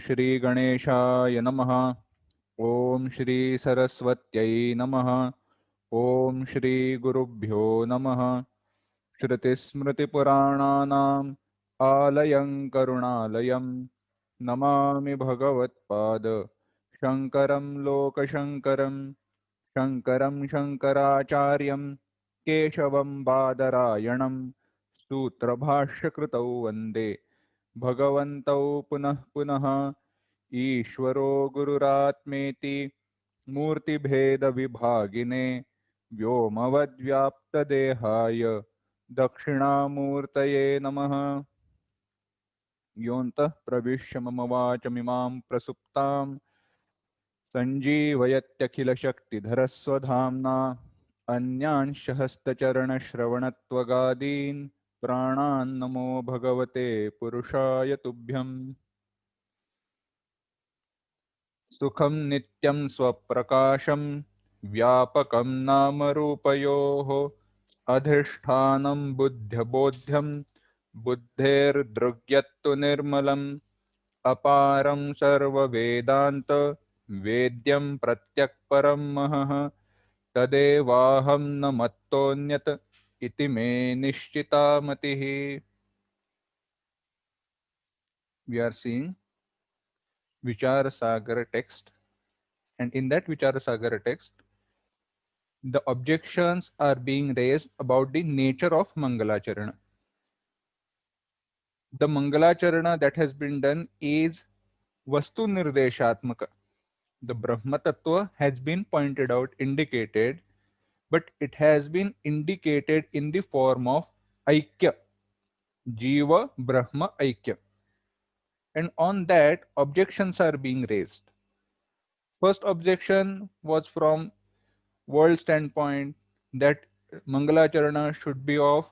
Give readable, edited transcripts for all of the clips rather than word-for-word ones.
श्री गणेशाय नमः। ओम श्री सरस्वत्यै नमः। ओम श्री गुरुभ्यो नमः। श्रुतिस्मृतिपुराणानाम् आलयं करुणालयं नमामि भगवत्पाद शङ्करं लोकशङ्करं। शङ्करं शङ्कराचार्यं केशवं बादरायणं सूत्रभाष्यकृतौ वन्दे भगवन्तौ पुनः पुनः। ईश्वरो गुरुरात्मेति मूर्तिभेदविभागिने व्योमवद्व्याप्तदेहाय दक्षिणामूर्तये नमः। योऽन्तः प्रविश्य मम वाचमिमां प्रसुप्तां सञ्जीवयत्यखिलशक्तिधरस्वधाम्ना अन्यांश हस्तचरणश्रवणत्वगादीन् प्राणान् नमो भगवते पुरुषाय तुभ्यम्। सुखं नित्यं स्वप्रकाशं व्यापकं नामरूपयोः अधिष्ठानं बुद्ध्यबोध्यं बुद्धेर्दृग्यत्तु निर्मलम् अपारं सर्ववेदान्त वेद्यं प्रत्यक्परं महः तदेवाहं न मत्तोऽन्यत् इति मे निश्चिता मतिः। We are seeing Vichara text, and in that Vichara text the objections are being raised about the nature of Mangalacharana. The Mangalacharana that has been done is Vastu Nirdeshatmaka. The Brahma Tattva has been pointed out, indicated, but it has been indicated in the form of Aikya, Jiva Brahma Aikya. And on that, objections are being raised. First objection was from world standpoint that Mangalacharana should be of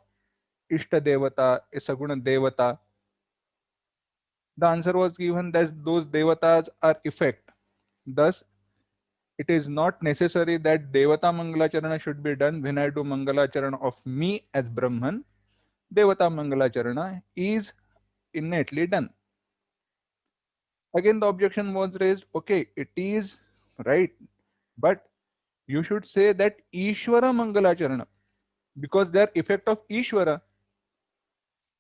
Ishta Devata, a Saguna Devata. The answer was given that those Devatas are effect. Thus, it is not necessary that Devata Mangalacharana should be done when I do Mangalacharana of me as Brahman. Devata Mangalacharana is innately done. Again, the objection was raised, okay, it is right, but you should say that Ishvara Mangalacharana because they are effect of Ishvara.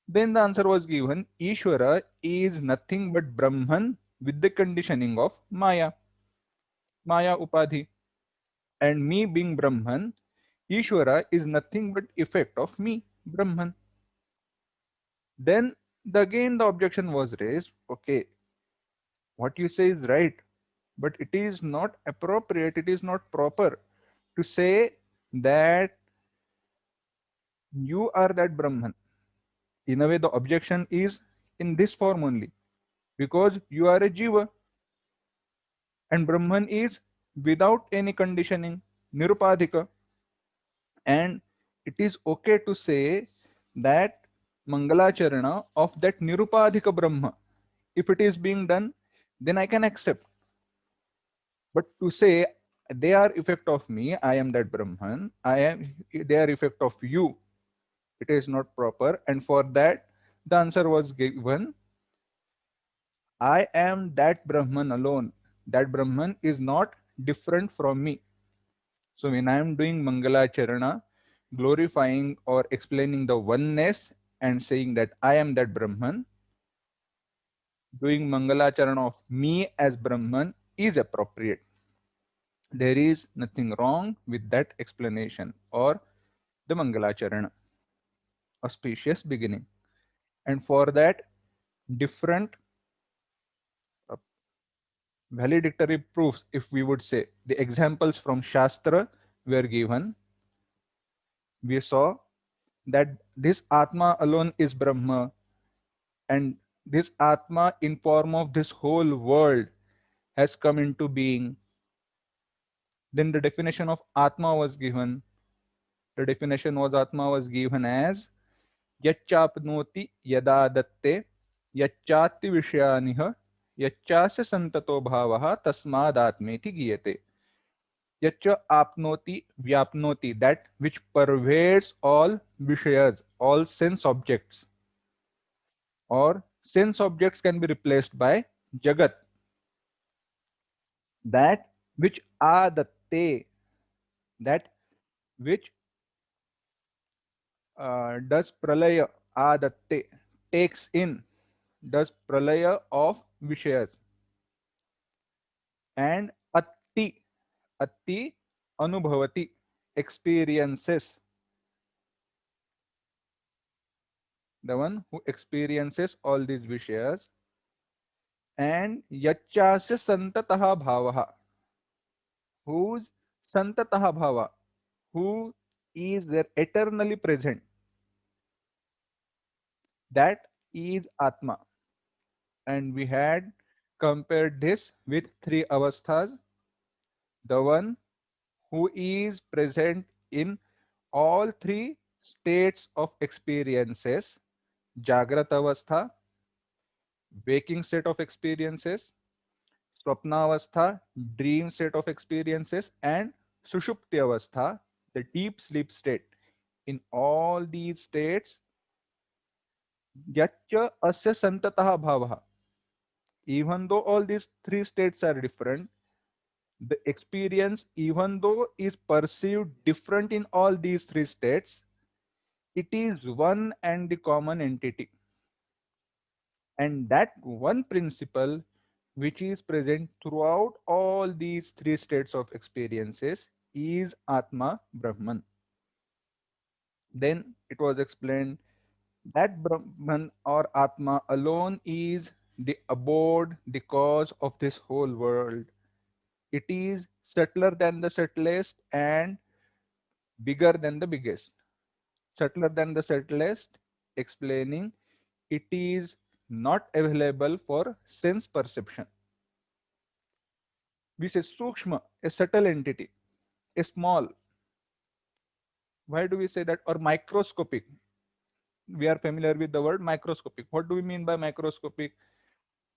Then the answer was given, Ishvara is nothing but Brahman with the conditioning of Maya, Maya Upadhi. And me being Brahman, Ishvara is nothing but effect of me, Brahman. Then again the objection was raised, okay, what you say is right, but it is not appropriate, it is not proper to say that you are that Brahman. In a way, the objection is in this form only, because you are a Jiva and Brahman is without any conditioning, Nirupadhika. And it is okay to say that Mangalacharana of that Nirupadhika Brahma, if it is being done, then I can accept. But to say they are effect of me, I am that Brahman, they are effect of you, it is not proper. And for that, the answer was given, I am that Brahman alone. That Brahman is not different from me. So when I am doing Mangalacharana, glorifying or explaining the oneness and saying that I am that Brahman, doing Mangalacharana of me as Brahman is appropriate. There is nothing wrong with that explanation or the Mangalacharana, auspicious beginning. And for that, different valedictory proofs, if we would say, the examples from Shastra were given. We saw that this Atma alone is Brahma, and this Atma in form of this whole world has come into being. Then the definition of Atma was given. The definition was Atma was given as Yachapnoti yada datte yachati vishayaniha yachasya santato bhavaha tasmad atmeti giyate. Yacha apnoti vyapnoti, that which pervades all vishayas, all sense objects, or sense objects can be replaced by Jagat, that which adate, that which does pralaya adate, takes in, does pralaya of vishayas, and atti, atti anubhavati, experiences, the one who experiences all these vishayas, and yachasya santataha bhavaha, whose santataha bhava, who is there eternally present, that is atma. And we had compared this with three avasthas, the one who is present in all three states of experiences: Jagrat Avastha, waking state of experiences; Swapna Avastha, dream state of experiences; and Sushupti Avastha, the deep sleep state. In all these states, Yaccha Asya Santataha Bhavaha. Even though all these three states are different, the experience, even though is perceived different in all these three states, it is one and the common entity. And that one principle which is present throughout all these three states of experiences is Atma Brahman. Then it was explained that Brahman or Atma alone is the abode, the cause of this whole world. It is subtler than the subtlest and bigger than the biggest. Subtler than the subtlest, explaining it is not available for sense perception. We say Sukshma, a subtle entity, a small. Why do we say that? Or microscopic. We are familiar with the word microscopic. What do we mean by microscopic?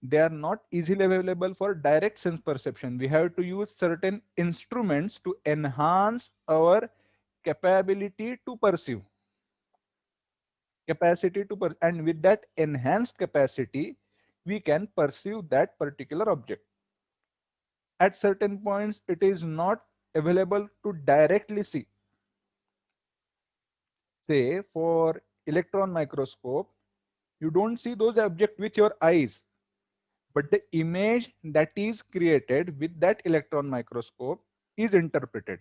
They are not easily available for direct sense perception. We have to use certain instruments to enhance our capability to perceive, and with that enhanced capacity, we can perceive that particular object. At certain points, it is not available to directly see. Say, for electron microscope, you don't see those objects with your eyes, but the image that is created with that electron microscope is interpreted,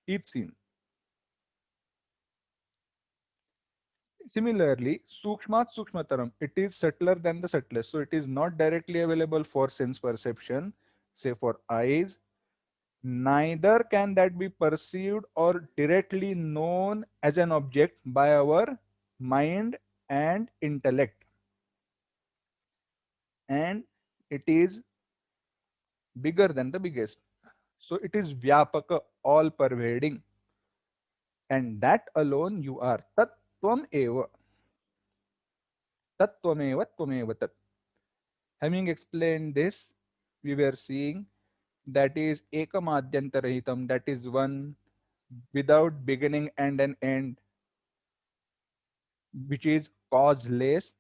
is seen. Similarly, Sukshmat Sukshmataram, it is subtler than the subtlest. So it is not directly available for sense perception, say for eyes. Neither can that be perceived or directly known as an object by our mind and intellect. And it is bigger than the biggest. So it is Vyapaka, all pervading. And that alone you are. Tat Tvam Eva. Tat Tvameva Tvameva Tat. Having explained this, we were seeing that is Ekamadhyantarahitam, that is one without beginning and an end, which is causeless.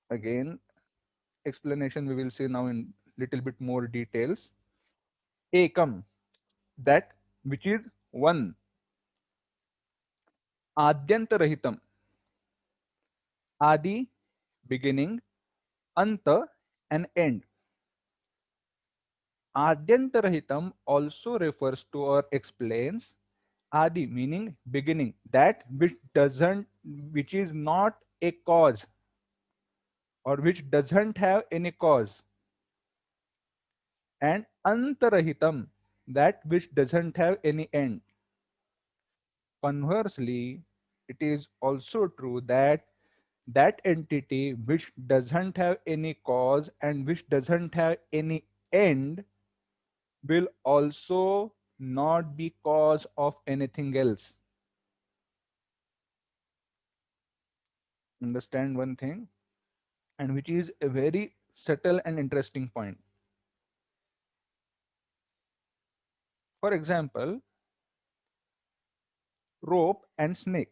Again, explanation we will see now in little bit more details. Ekam, that which is one. Adyantarahitam, Adi, beginning; Anta, an end. Adyantarahitam also refers to or explains Adi, meaning beginning, that which is not a cause or which doesn't have any cause, and Antarahitam, that which doesn't have any end. Conversely, it is also true that that entity which doesn't have any cause and which doesn't have any end will also not be cause of anything else. Understand one thing, and which is a very subtle and interesting point. For example, rope and snake.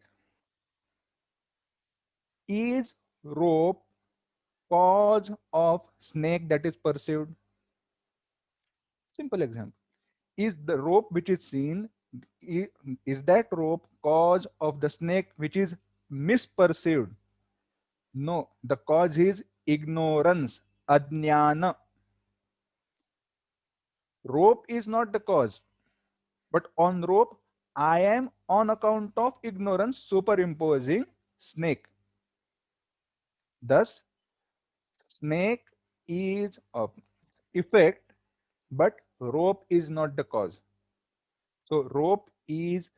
Is rope cause of snake that is perceived? Simple example. Is the rope which is seen, i- is that rope cause of the snake which is misperceived? No, the cause is ignorance, ajnana. Rope is not the cause, but on rope, I am on account of ignorance superimposing snake. Thus, snake is a effect, but rope is not the cause. So rope is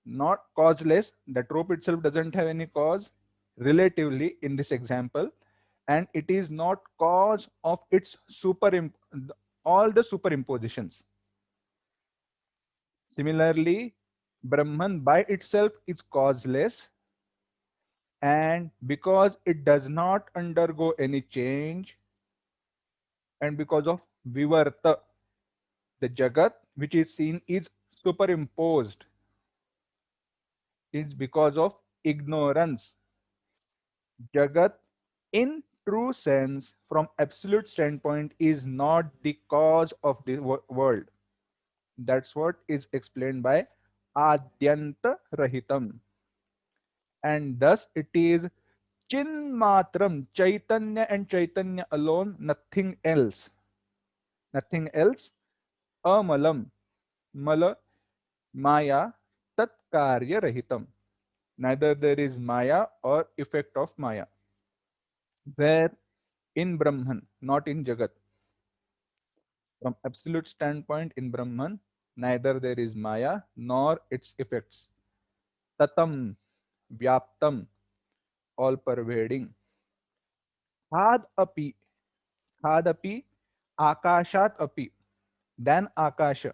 not causeless. That rope itself doesn't have any cause relatively in this example, and it is not cause of its all the superimpositions. Similarly, Brahman by itself is causeless, and because it does not undergo any change, and because of Vivarta, the Jagat which is seen is superimposed, is because of ignorance. Jagat, in true sense, from absolute standpoint, is not the cause of the world. That's what is explained by Adyanta Rahitam. And thus it is Chinmatram, Chaitanya and Chaitanya alone, nothing else. Nothing else. Amalam, Mala, Maya, Tatkarya Rahitam. Neither there is Maya or effect of Maya. Where in Brahman, not in Jagat. From absolute standpoint in Brahman, neither there is Maya nor its effects. Tatam, Vyaptam, all pervading. Had api, had api, akashat api, than akasha.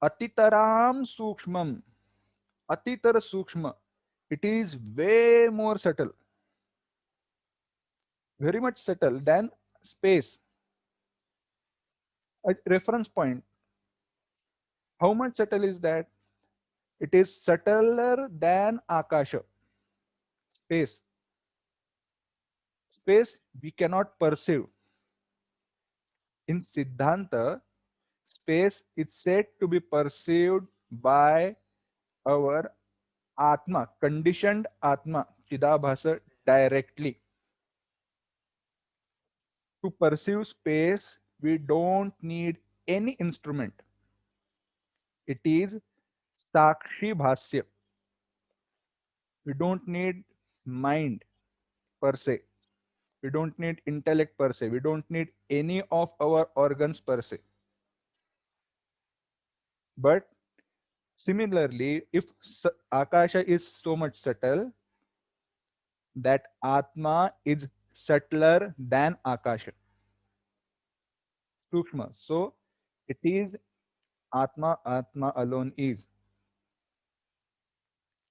Atitaram sukshmam, atitara sukshma. It is way more subtle, very much subtle than space. A reference point. How much subtle is that? It is subtler than akasha, space. Space we cannot perceive. In Siddhanta, space is said to be perceived by our Atma, conditioned Atma, Chidabhasa, directly. To perceive space, we don't need any instrument. It is Sakshi Bhasya. We don't need mind per se. We don't need intellect per se. We don't need any of our organs per se. But similarly, if Akasha is so much subtle, that Atma is subtler than Akasha, Sukshma. So it is Atma, Atma alone is.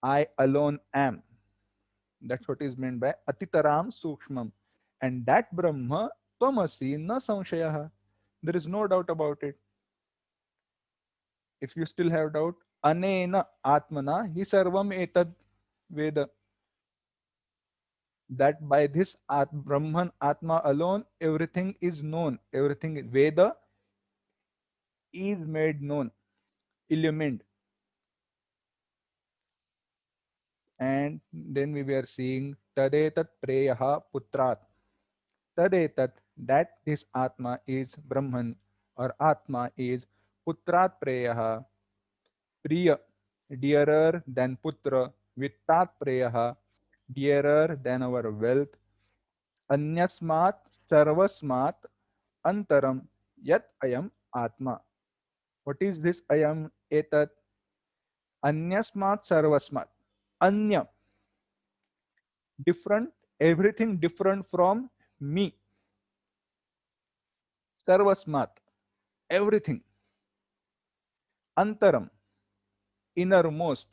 I alone am. That's what is meant by Atitaram Sukshmam. And that Brahma, Tvamasi, na samshayaha. There is no doubt about it. If you still have doubt, Anena Atmana, Hi Sarvam Etad Veda. That by this Brahman Atma alone, everything is known. Everything Veda is made known, illumined. And then we were seeing Tadetat Preyaha Putrat. Tadetat, that this Atma is Brahman or Atma is Putrat Preyaha, Priya, dearer than Putra, Vittat Preyaha, dearer than our wealth, Anyasmat Sarvasmat Antaram Yat Ayam Atma. What is this Ayam Etat? Anyasmat Sarvasmat. Anya, different, everything different from me. Sarvasmat, everything. Antaram, innermost.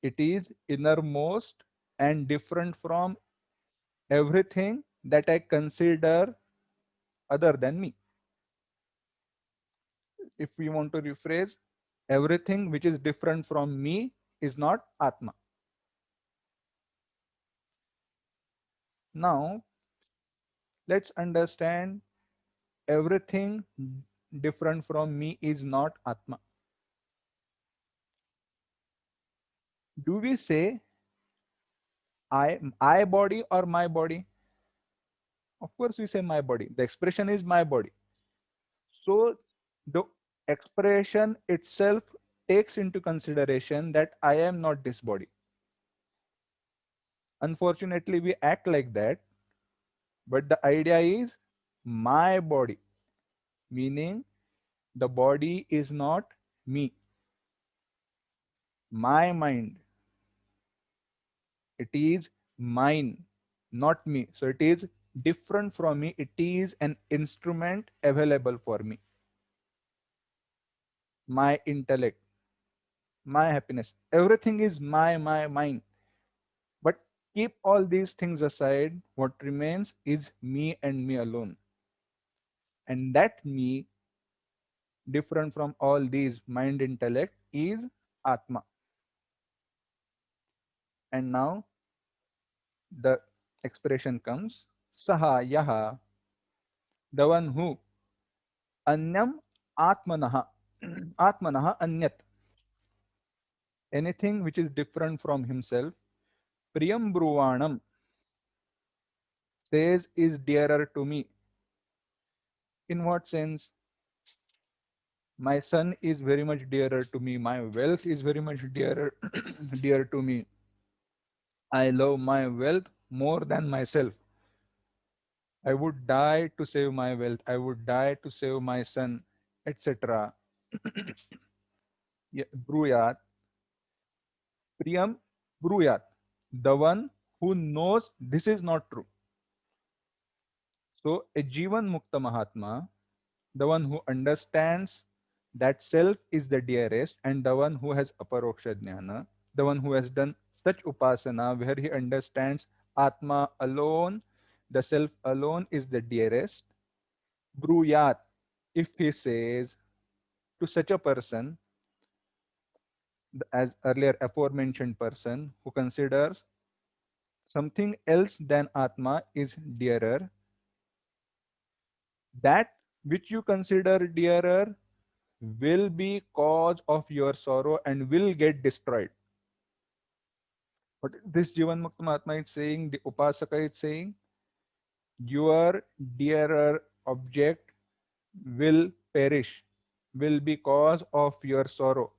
It is innermost and different from everything that I consider other than me. If we want to rephrase, everything which is different from me is not Atma. Now let's understand everything different from me is not Atma. Do we say I body or my body? Of course, we say my body. The expression is my body. So the expression itself takes into consideration that I am not this body. Unfortunately, we act like that, but the idea is my body, meaning the body is not me. My mind, it is mine, not me. So it is different from me. It is an instrument available for me. My intellect, my happiness, everything is my mine. But keep all these things aside, what remains is me and me alone. And that me, different from all these mind intellect, is Atma. And now the expression comes Saha Yaha, the one who Anyam Atmanaha, Atmanaha Anyat, anything which is different from himself, Priyam Bruvanam, says is dearer to me. In what sense? My son is very much dearer to me. My wealth is very much dearer, dear to me. I love my wealth more than myself. I would die to save my wealth. I would die to save my son, etc. Bruyat, Priyam Bruyat, the one who knows this is not true. So, a Jivan Mukta Mahatma, the one who understands that self is the dearest, and the one who has Aparoksha Jnana, the one who has done such upasana where he understands Atma alone, the self alone is the dearest. Bruyat, if he says to such a person, as earlier aforementioned person, who considers something else than Atma is dearer, that which you consider dearer will be cause of your sorrow and will get destroyed. What this Jivan Mukta Mahatma is saying, the Upasaka is saying, your dearer object will perish, will be cause of your sorrow.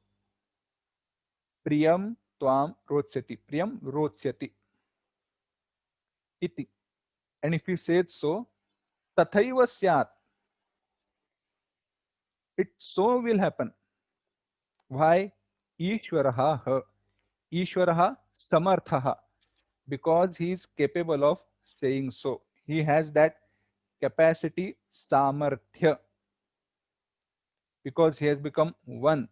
Priyam Tvam Rotsyati. Priyam Rotsyati. Iti. And if he says so, Tathaiva Syat, it so will happen. Why? Ishwaraha ha. Ishwaraha Samarthaha. Because he is capable of saying so. He has that capacity, samarthya, because he has become one.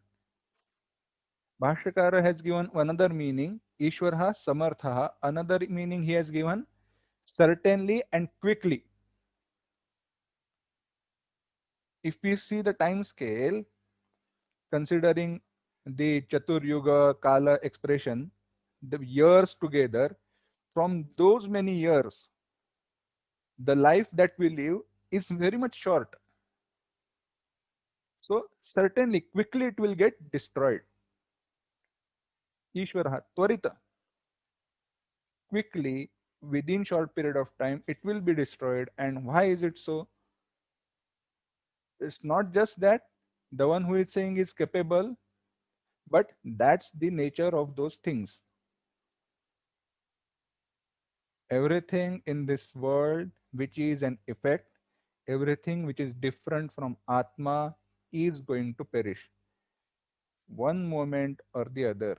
Bhashyakara has given another meaning, Ishwarha Samarthaha. Another meaning he has given, certainly and quickly. If we see the time scale, considering the Chatur Yuga Kala expression, the years together, from those many years, the life that we live is very much short. So certainly quickly it will get destroyed. Ishwaraha Tvarita, quickly, within short period of time, it will be destroyed. And why is it so? It's not just that the one who is saying is capable, but that's the nature of those things. Everything in this world which is an effect, everything which is different from Atma is going to perish one moment or the other.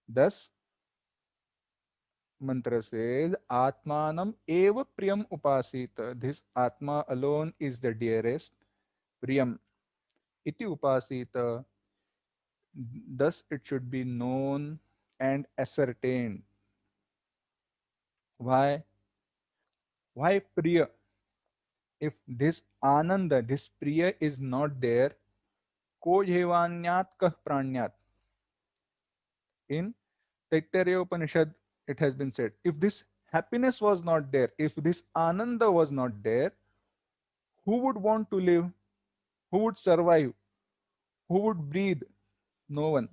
Thus, mantra says, Atmanam eva priyam upasita. This Atma alone is the dearest. Priyam iti upasita. Thus, it should be known and ascertained. Why? Why Priya? If this Ananda, this Priya is not there, ko jevanyat kah pranyat. In Taittiriya Upanishad, it has been said, if this happiness was not there, if this ananda was not there, who would want to live? Who would survive? Who would breathe? No one.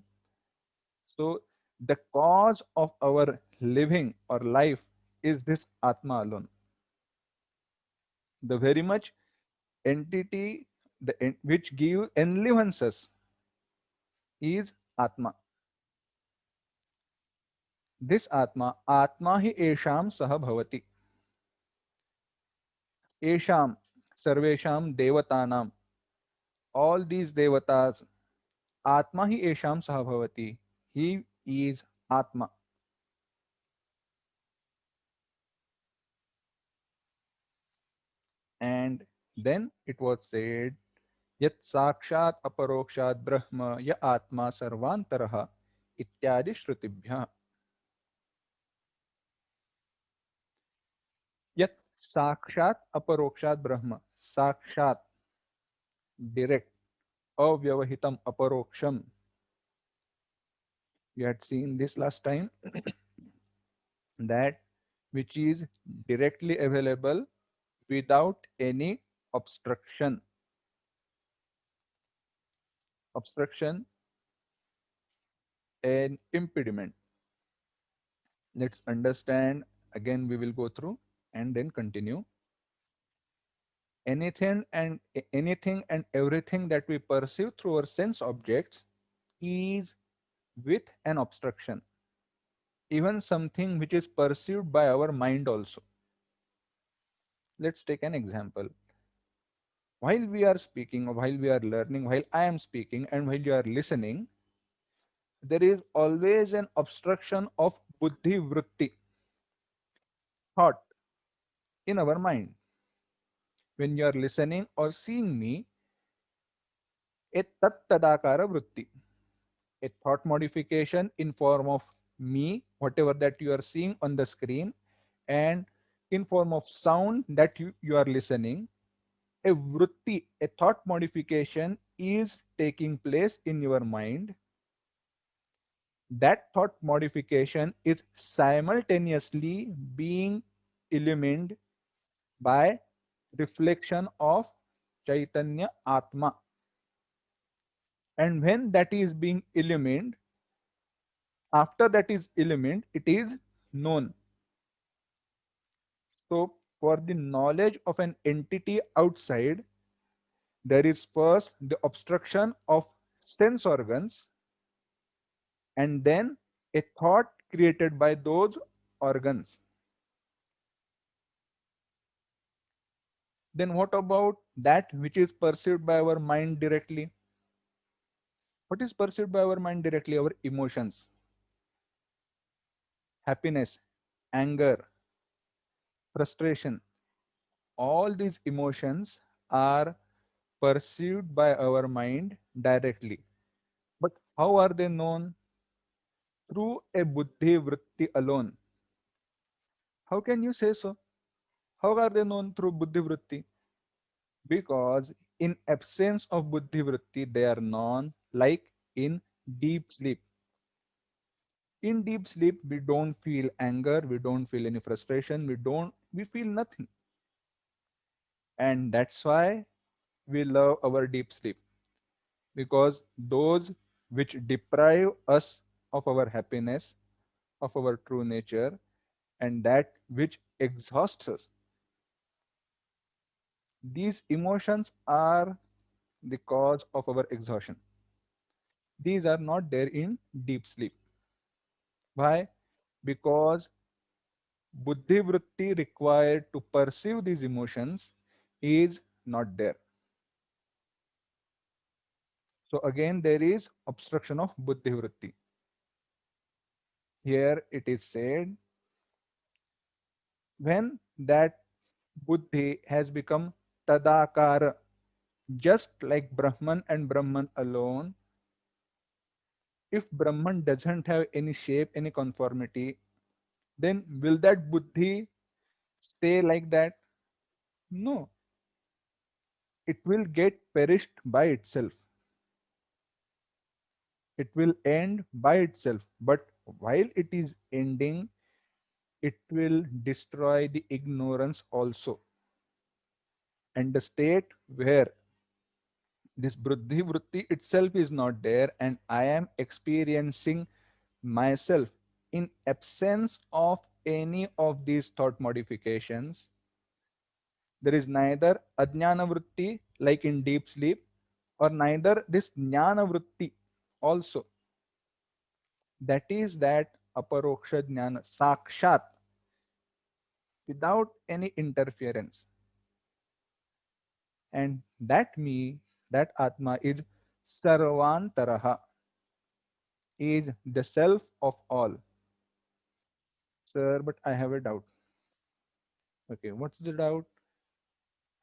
So the cause of our living or life is this Atma alone. The very much entity which gives enlivences is Atma. This Atma hi esham sah bhavati. Esham, sarvesham devatanam. All these devatas, Atma hi esham sah bhavati. He is Atma. And then it was said, Yat sakshat aparokshat brahma ya atma sarvantaraha ityadi shrutibhya. Yat sakshat aparokshat brahma. Sakshat, direct, avyavahitam aparoksham. We had seen this last time, that which is directly available without any obstruction. Obstruction and impediment. Let's understand. Again, we will go through and then continue. Anything and everything that we perceive through our sense objects is with an obstruction. Even something which is perceived by our mind also. Let's take an example. While we are speaking, or while we are learning, while I am speaking and while you are listening, there is always an obstruction of buddhi vritti, thought, in our mind. When you are listening or seeing me, a tat tadakara vritti, a thought modification in form of me, whatever that you are seeing on the screen, and in form of sound that you are listening, a vritti, a thought modification is taking place in your mind. That thought modification is simultaneously being illumined by reflection of Chaitanya Atma. And when that is being illumined, after that is illumined, it is known. So, for the knowledge of an entity outside, there is first the obstruction of sense organs, and then a thought created by those organs. Then, what about that which is perceived by our mind directly? What is perceived by our mind directly? Our emotions, happiness, anger, frustration. All these emotions are perceived by our mind directly. But how are they known? Through a buddhi vritti alone. How can you say so? How are they known through buddhi vritti? Because in absence of buddhi vritti, they are known like in deep sleep. In deep sleep, we don't feel anger, we don't feel any frustration, we feel nothing. And that's why we love our deep sleep, because those which deprive us of our happiness, of our true nature, and that which exhausts us, these emotions are the cause of our exhaustion. These are not there in deep sleep. Why? Because buddhi vritti required to perceive these emotions is not there. So again, there is obstruction of buddhi vritti. Here it is said, when that buddhi has become tadakara, just like Brahman and Brahman alone. If Brahman doesn't have any shape, any conformity, then will that buddhi stay like that? No, it will get perished by itself. It will end by itself. But while it is ending, it will destroy the ignorance also. And the state where this Bruddhi Vritti itself is not there, and I am experiencing myself in absence of any of these thought modifications. There is neither Ajnana Vritti like in deep sleep, or neither this Jnana Vritti also. That is that Aparoksha Jnana, Sakshat, without any interference. And that me, that Atma is Sarvantaraha, is the self of all. Sir, but I have a doubt. Okay, what's the doubt?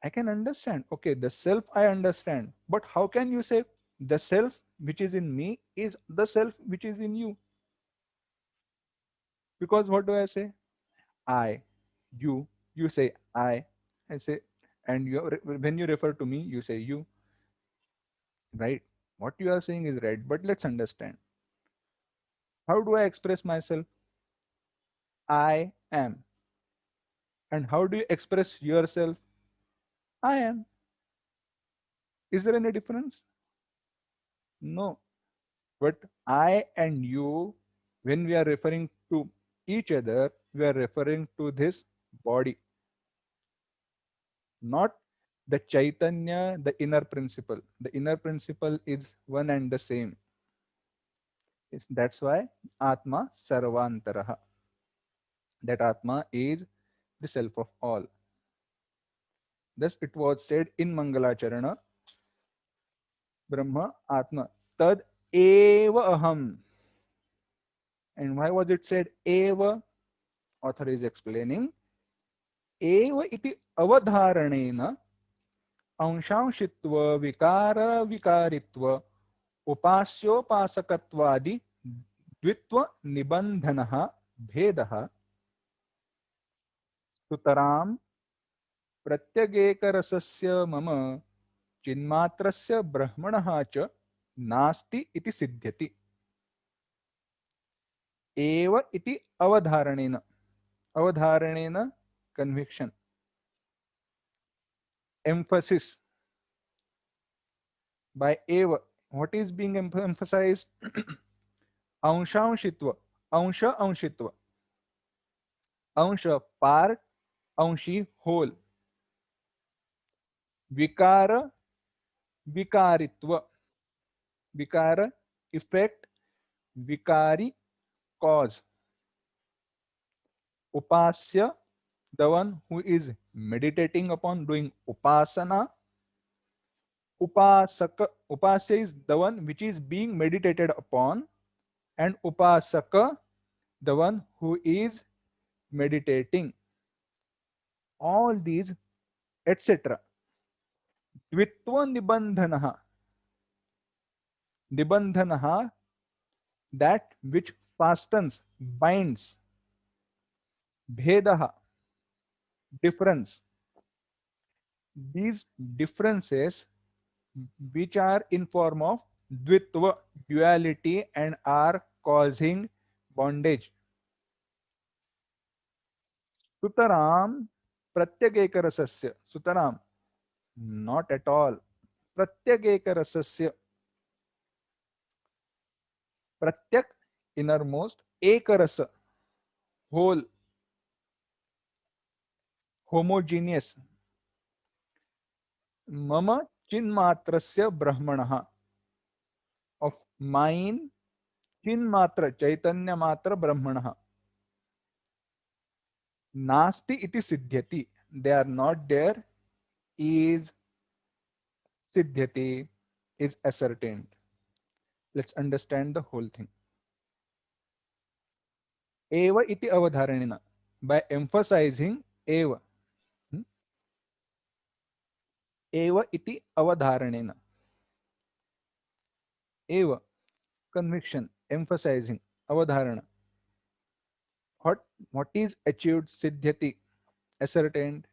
I can understand. Okay, the self I understand. But how can you say the self which is in me is the self which is in you? Because what do I say? I, you say I say, and when you refer to me, you say you, right? What you are saying is right, but let's understand. How do I express myself? I am. And how do you express yourself? I am. Is there any difference? No. But I and you, when we are referring to each other, we are referring to this body, not the Chaitanya, the inner principle. The inner principle is one and the same. That's why Atma Sarvantaraha. That Atma is the self of all. Thus it was said in Mangalacharana, Brahma Atma Tad Eva Aham. And why was it said Eva? Author is explaining एव इति अवधारणेन अंशांशित्व विकार विकारित्व उपास्योपासकत्वादि द्वित्व निबंधनः भेदः सुतरां प्रत्यगेकरसस्य मम चिन्मात्रस्य ब्रह्मणः च नास्ति इति सिद्ध्यति एव इति अवधारणेन अवधारणेन conviction emphasis by eva. What is being emphasized? अंशांशित्व अंश अंशित्व अंश part अंशी whole विकार विकारित्व विकार effect vikari cause upasya the one who is meditating upon doing upasana upasaka upasya is the one which is being meditated upon and upasaka the one who is meditating all these etc द्वित्व निबंधनः निबंधनः that which fastens binds bhedah difference these differences which are in form of dvitva duality and are causing bondage sutaram pratyageka sutaram not at all pratyageka pratyak innermost ekarasa whole homogeneous mama chinmatrasya brahmanah of mine chinmatra chaitanya matra brahmanah nasti iti siddhyati they are not there is siddhyati is ascertained. Let's understand the whole thing. Eva iti avadharanina by emphasizing eva. hmm, Eva iti avadharanina. Eva conviction emphasizing avadharana. What is achieved siddhyati ascertained.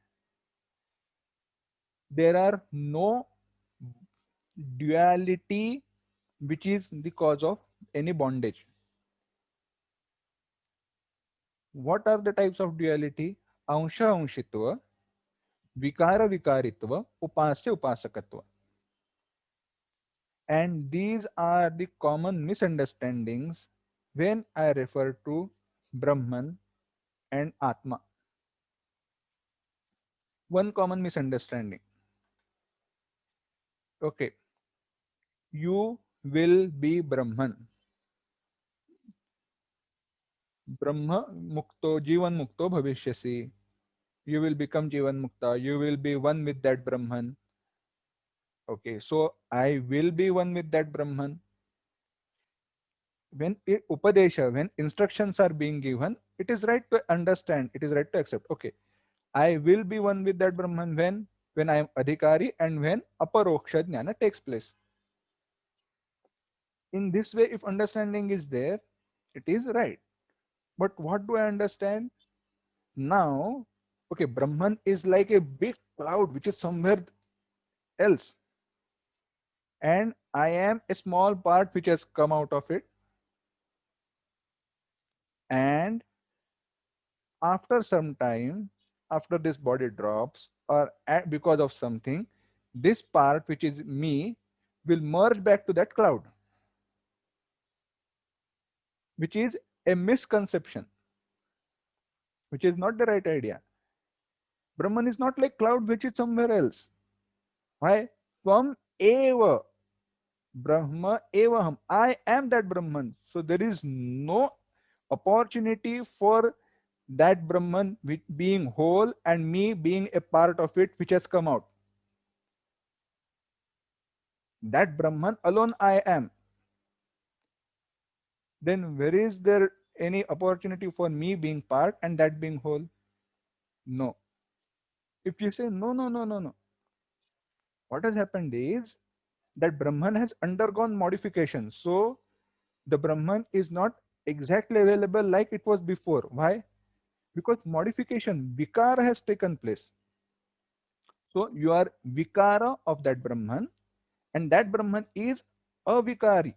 There are no duality which is the cause of any bondage. What are the types of duality? Ansha anshitva, vikara vikaritva, upasya upasakatva. And these are the common misunderstandings when I refer to Brahman and Atma. One common misunderstanding. Okay, you will be Brahman. Brahma mukto, Jivan mukto bhavishyasi. You will become Jivan mukta. You will be one with that Brahman. Okay, so I will be one with that Brahman. When Upadesha, when instructions are being given, it is right to understand, it is right to accept. Okay, I will be one with that Brahman when I am Adhikari and when Aparoksha Jnana takes place. In this way, if understanding is there, it is right. But what do I understand? Now, okay, Brahman is like a big cloud which is somewhere else. And I am a small part which has come out of it. And after some time, after this body drops or because of something, this part which is me will merge back to that cloud, which is a misconception, which is not the right idea. Brahman is not like cloud which is somewhere else. Why? Tvam eva Brahma evaham. I am that Brahman. So there is no opportunity for that Brahman being whole and me being a part of it which has come out. That Brahman alone I am. Then where is there any opportunity for me being part and that being whole? No. If you say no, no, no, no, no, what has happened is that Brahman has undergone modification. So the Brahman is not exactly available like it was before. Why? Because modification, vikara has taken place. So you are vikara of that Brahman, and that Brahman is avikari.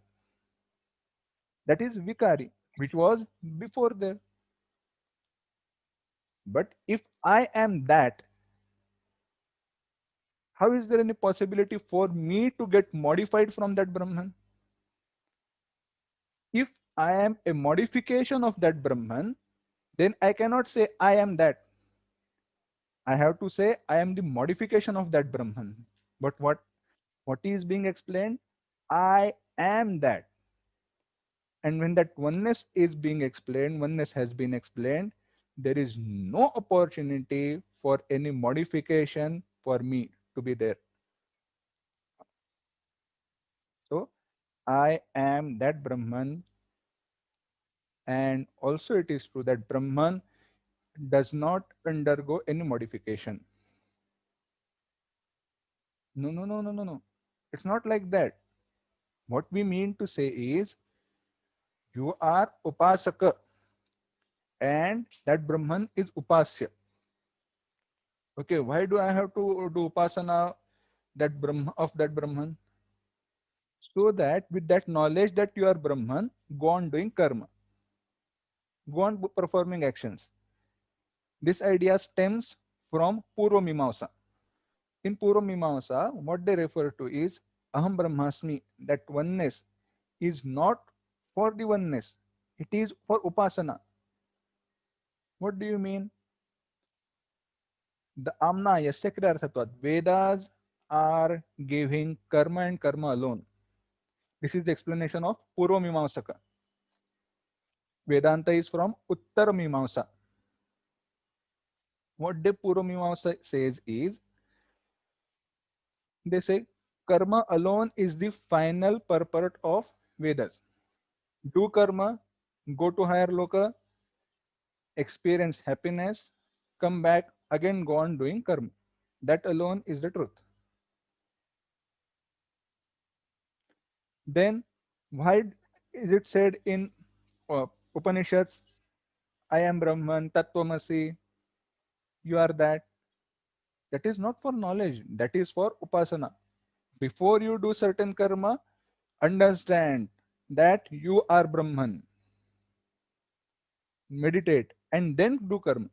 That is vikari, which was before there. But if I am that, how is there any possibility for me to get modified from that Brahman? If I am a modification of that Brahman, then I cannot say I am that. I have to say I am the modification of that Brahman. But what is being explained? I am that. And when that oneness is being explained, oneness has been explained, there is no opportunity for any modification for me to be there. So I am that Brahman, and also it is true that Brahman does not undergo any modification. No, no, no, no, no, no. It's not like that. What we mean to say is you are Upasaka and that Brahman is Upasya. Okay, why do I have to do Upasana that Brahma of that Brahman? So that with that knowledge that you are Brahman, go on doing karma, go on performing actions. This idea stems from Purva Mimamsa. In Purva Mimamsa, what they refer to is Aham Brahmasmi, that oneness is not for the oneness, it is for Upasana. What do you mean? The Amna Yasya Kritarthatvat. Vedas are giving karma and karma alone. This is the explanation of Purva Mimamsaka. Vedanta is from Uttara Mimamsa. What the Purva Mimamsa says is, they say karma alone is the final purport of Vedas. Do karma, go to higher loka, experience happiness, come back, again go on doing karma. That alone is the truth. Then why is it said in Upanishads, I am Brahman, Tattvamasi, you are that? That is not for knowledge, that is for Upasana. Before you do certain karma, understand that you are Brahman. Meditate. and then do karma.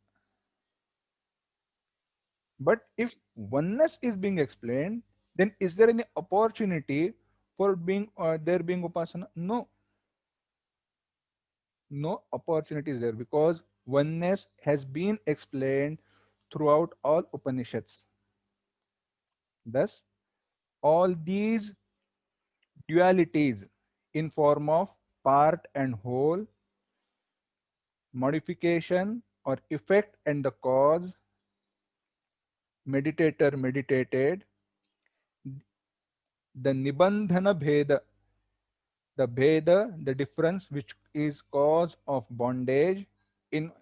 But if oneness is being explained, then is there any opportunity for being there being upasana? No, no opportunity is there because oneness has been explained throughout all Upanishads. Thus, all these dualities in form of part and whole, modification or effect and the cause, meditator meditated, the nibandhana bheda, the bheda, the difference which is cause of bondage in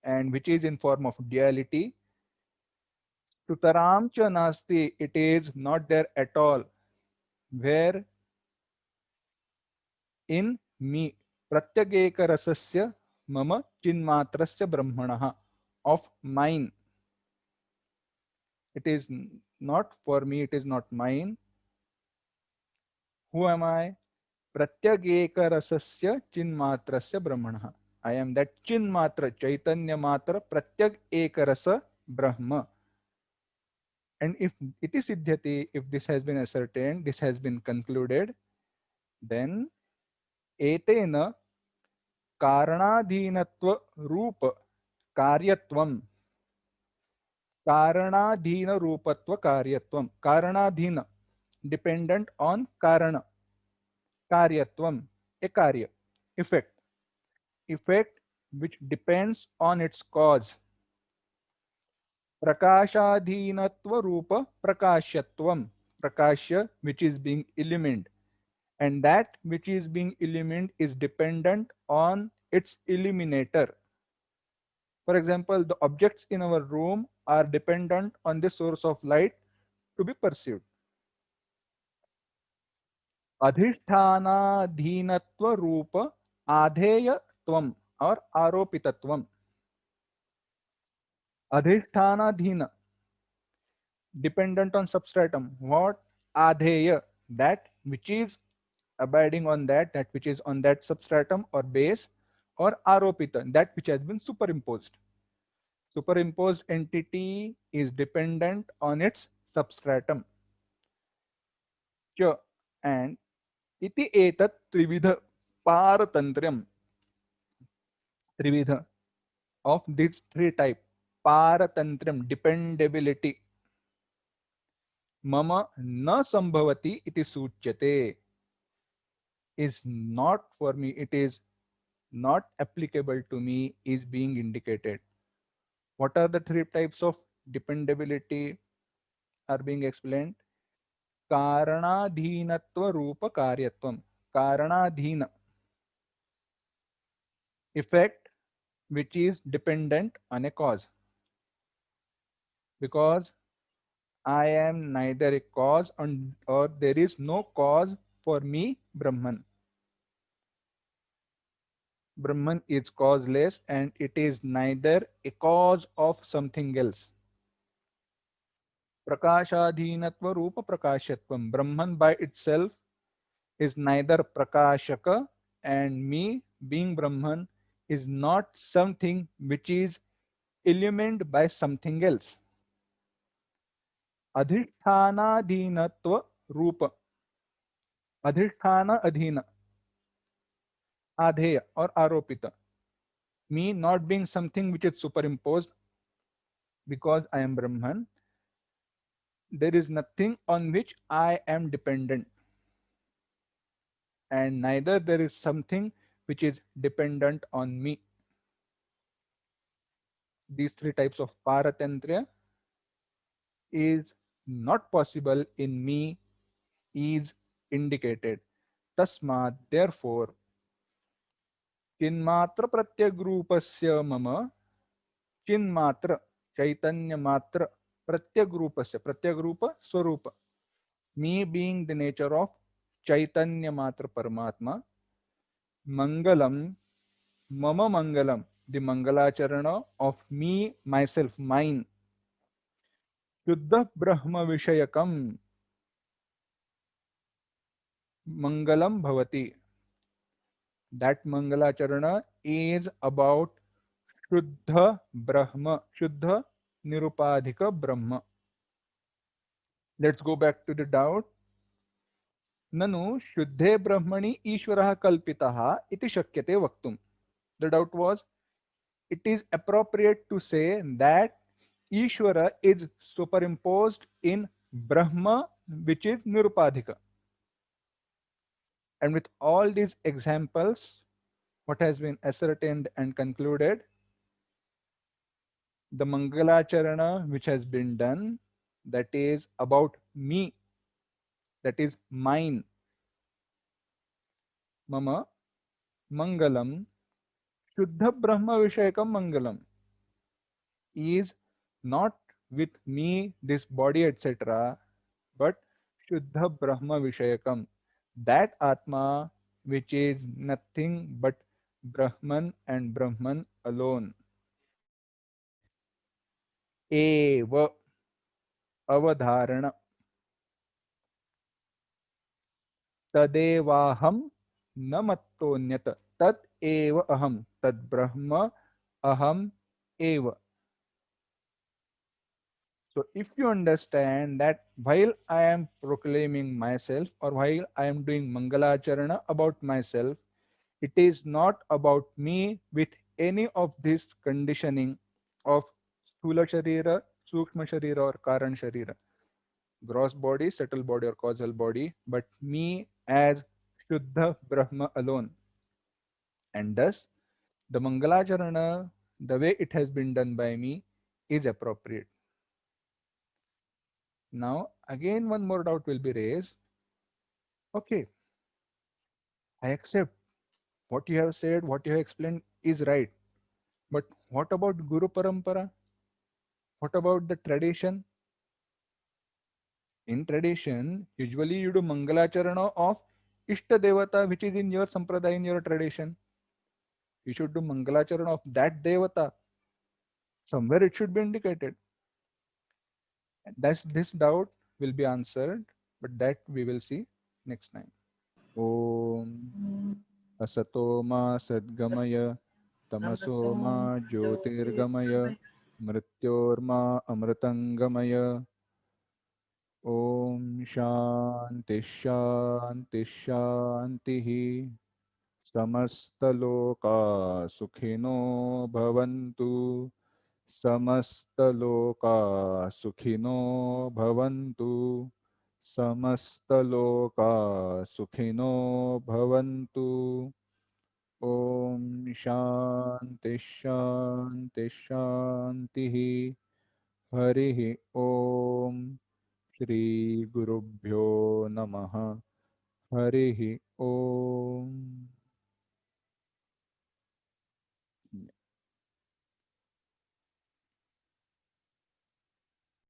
and which is in form of duality. Sutaram cha nasti, it is not there at all. Where in me, pratyageka rasasya mama chinmatrasya brahmana, of mine. It is not for me, it is not mine. Who am I? Pratyageka rasasya chinmatrasya brahmana. I am that chinmatra, chaitanya matra, pratyag ekarasa brahma. And if iti siddhyati, if this has been ascertained, this has been concluded, then etena कारणाधीनत्व रूप कार्यत्वम, कारणाधीन रूपत्व कार्यत्वम, कारणाधीन dependent on karana, karyatvam, a karya, effect, effect which depends on its cause, prakashadhinatva rupa prakashyatvam, prakashya which is being illumined, and that which is being illumined is dependent on its illuminator. For example, the objects in our room are dependent on the source of light to be perceived. अधिष्ठानाधीनत्व रूप आधेयत्वम or aropitatvam. Adhishthanaadhina, dependent on substratum. What? Adheya, that which is abiding on that, that which is on that substratum or base, or aropita, that which has been superimposed. Superimposed entity is dependent on its substratum. Ch, and iti etat trividha paratantriam, trividha, of these three type, paratantriam, dependability, mama na sambhavati iti suchyate, is not for me, it is not applicable to me, is being indicated. What are the three types of dependability are being explained? Karanadhinatva rupa karyatvam. Karanadhina, effect which is dependent on a cause. Because I am neither a cause or there is no cause for me, Brahman. Brahman is causeless and it is neither a cause of something else. Prakashadhinatva rupa prakashyatvam. Brahman by itself is neither prakashaka, and me being Brahman is not something which is illumined by something else. Adhishthanaadhinatva rupa. Adhishthana adhina. Adheya or aropita. Me not being something which is superimposed because I am Brahman. There is nothing on which I am dependent, and neither there is something which is dependent on me. These three types of paratantrya is not possible in me is indicated. Tasmat, therefore, चिन्मात्र प्रत्यग्रूपस्य मम चिन्मात्र chaitanya matra pratyagrupa swarupa, me being the nature of chaitanya matra paramatma, mangalam, mama mangalam, the mangalacharana of me myself mine, shuddha brahma vishayakam mangalam bhavati, that mangalacharana is about शुद्ध ब्रह्म, शुद्ध निरुपाधिक ब्रह्म. Let's go back to the doubt. ननु शुद्धे ब्रह्मणि ईश्वरः कल्पितः इति शक्यते वक्तुम्. The doubt was, it is appropriate to say that Ishvara is superimposed in Brahma, which is Nirupadhika. And with all these examples, what has been ascertained and concluded, the Mangalacharana which has been done, that is about me, that is mine, mama, mangalam, Shuddha Brahma Vishayakam Mangalam, is not with me, this body, etc., but Shuddha Brahma Vishayakam, that Atma which is nothing but Brahman and Brahman alone. Eva Avadharana Tadevaham Namattonyat Tat Eva Aham Tad Brahma Aham Eva. So, if you understand that while I am proclaiming myself or while I am doing Mangalacharana about myself, it is not about me with any of this conditioning of Sthula Sharira, Sukshma Sharira, or Karan Sharira, gross body, subtle body, or causal body, but me as Shuddha Brahma alone. And thus, the Mangalacharana, the way it has been done by me, is appropriate. Now, again, one more doubt will be raised. Okay, I accept what you have said, what you have explained is right. But what about Guru Parampara? What about the tradition? In tradition, usually you do Mangalacharana of Ishta Devata, which is in your Sampradaya, in your tradition. You should do Mangalacharana of that Devata. Somewhere it should be indicated. Thus, this doubt will be answered, but that we will see next time. Om Asato Ma Sadgamaya Tamaso Ma Jyotirgamaya Mrityorma Amritangamaya. Om Shanti Shanti Shanti. समस्तलोका सुखिनो भवन्तु. समस्तलोका सुखिनो भवन्तु. समस्तलोका सुखिनो भवन्तु. ओम शांति शांति शांति. हरि ओम. श्री गुरुभ्यो नमः. हरि ओम.